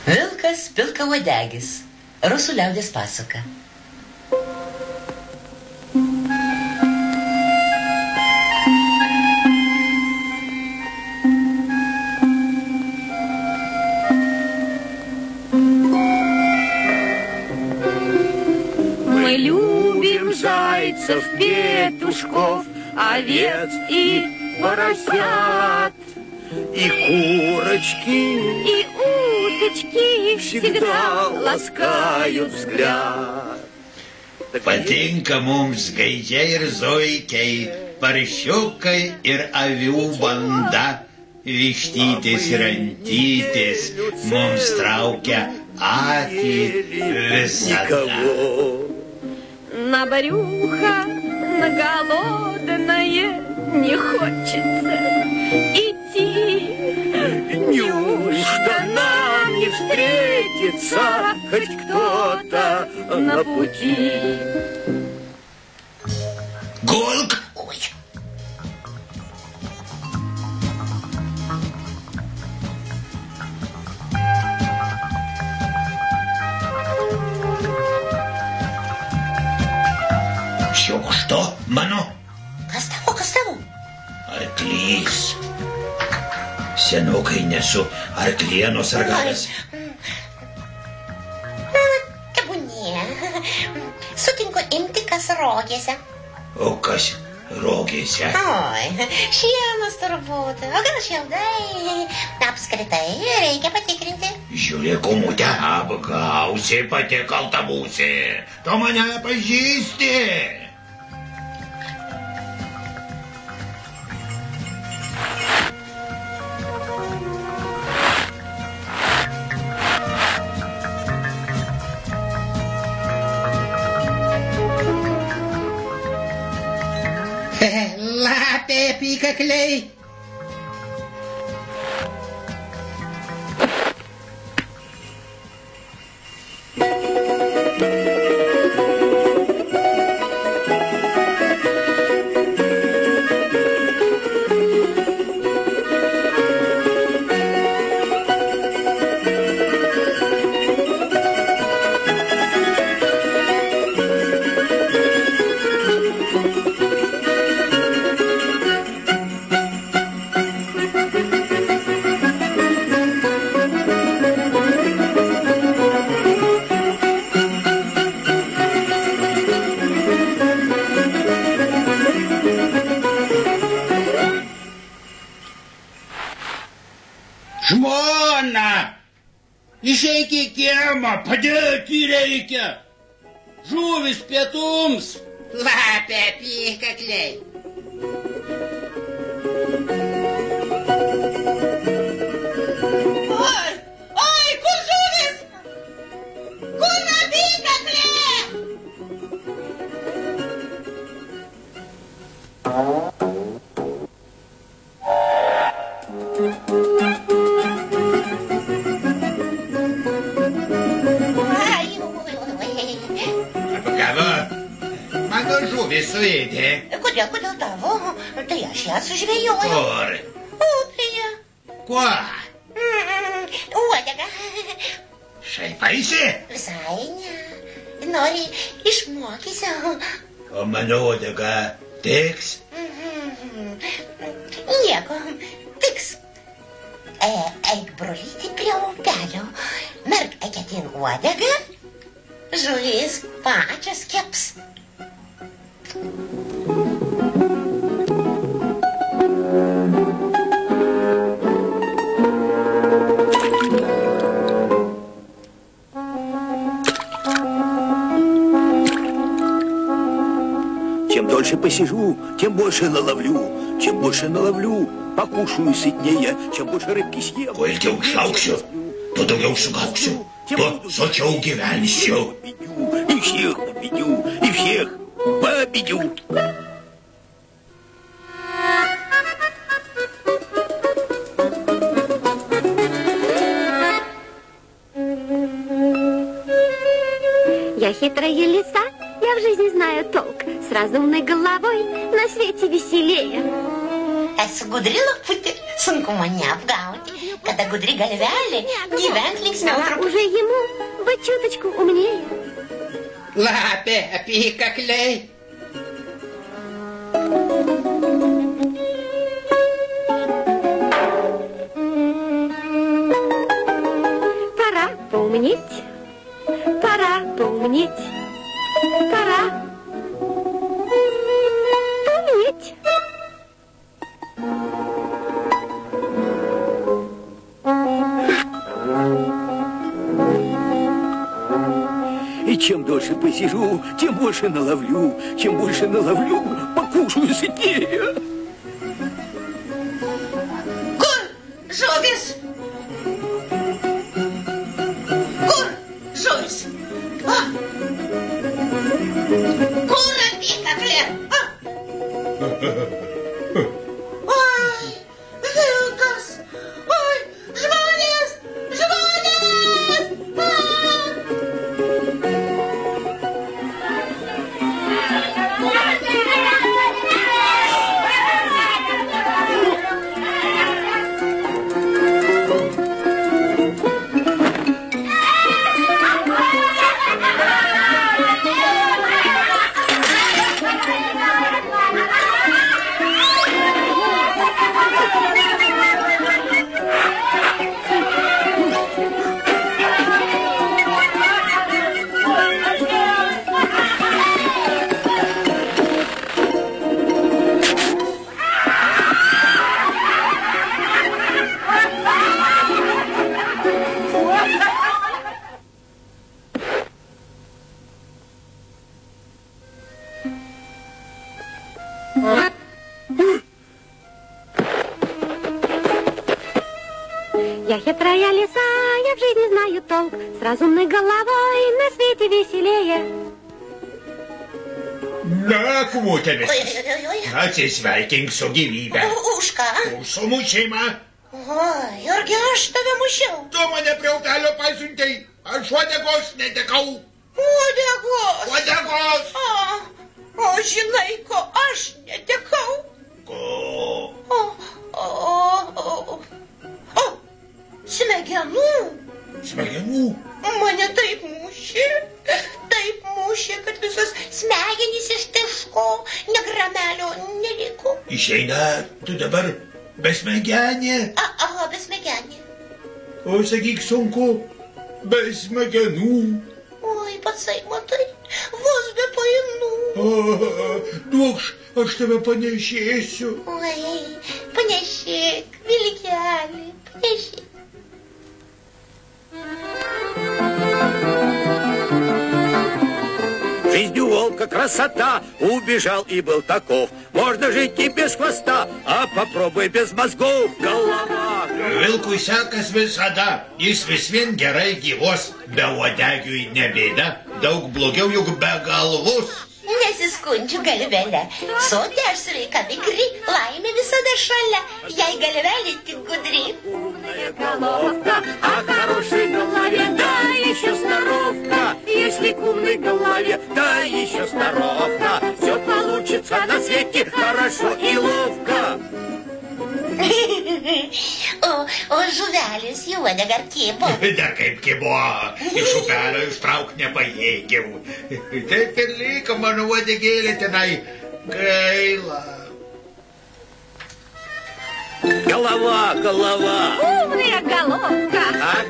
Vilkas pilkauodegis. Rusų liaudies pasaka. Мы любим зайцев, петушков, овец и поросят. И курочки, и уточки всегда ласкают взгляд. Patinka mums gaidžiai ir zuikiai, paršiukai ir avių banda, vištytės ir antytės mums traukia akį visada. На брюхо, на голодное не хочется идти. Неужто нам не встретится хоть кто-то на пути? Gulk! Oi. Что? Mano? Kas tavo? Arklys. Senokai nesu arklieno sargavęs. Tebūnie. Sutinku imti kas rogėse. O kas rogėse? Oi, šienas turbūt. O gal šiaudai? Apskritai reikia patikrinti. Žiūrėk, komutė, apgausiai pati kalta būsi. Tu mane pažįsti. Lapė apykakliai. Žmona, išeik į kiemą, padėti reikia. Žuvis pietums. Lapė apykakliai. Oi, kur žuvis? Kur apykaklė? Mano žuvį suėdė. Kodėl tavo? Tai aš ją sužvejojau. Kur? Upėje. Kuo? Uodega. Šaipaisi? Visai ne. Nori išmokysiu. O mano uodega tiks? Nieko, tiks. Eik, brolyti, prie upelio. Merk eketin uodegą. Žuvis pačias keps. Чем дольше посижу, тем больше наловлю. Чем больше наловлю, покушаю сытнее. Чем больше рыбки съем. Kuo ilgiau išlauksiu, tuo daugiau sugausiu, tuo sočiau gyvensiu. И всех победю, и всех победю. Я хитрая лиса, я в жизни знаю толк. С разумной головой на свете веселее. Esu gudri laputė, sunku mane apgauti, kada gudri galvelė gyvent linksmiau Пора truputį. уже ему быть чуточку умнее. Lapė apykakliai. Пора поумнеть. Пора поумнеть. Пора поумнеть. И чем дольше посижу, тем больше наловлю. Чем больше наловлю, покушаю сытнее. Kur žuvis? Kur žuvis? Kur apykaklė? Oi, vilkas! Oi, žmonės! Žmonės! Я хитрая лиса, я в жизни знаю толк. С разумной головой на свете веселее. Na, kvotemis. Oi. Atsisveikink su gyvybe. Už ką? Su mušimą. Oi, argi aš tave mušiau? Tu mane prie upelio pasiuntei. Aš uodegos netekau. Uodegos. Uodegos. O žinai, ko aš netekau? Ko? Smegenų. Smegenų. Mane taip mušė, kad visos smegenys ištiško, nė gramelio neliko. Išeina, tu dabar besmegenė. Aha, besmegenė. O sakyk, sunku, be smegenų. Oi, patsai, matai, vos be painų. Duokš, aš tave panešėsiu. Oi, panešėk, vilkelį, panešėk. Жизнь у волка красота, убежал и был таков. Можно жить и без хвоста, а попробуй без мозгов. Голова. Vilkui sekas visada, jis vis vien gerai gyvos, be uodegiui ne bėda, daug blogiau juk be galvos. Nesiskundžiu galvelę. Sode aš sveika vikri, laimė visada šalia. Jei galvelė tik gudri. Головка, А хорошей голове, да еще сноровка. Если к умной голове, да еще сноровка. Все получится на свете хорошо и ловко. O žuvelis jau uodegą kibo. Dar kaip kibo, iš upelio ištrauk nepajėgiau. Taip ir liko mano uodegėlė tenai. Gaila. Голова, голова. умная головка. А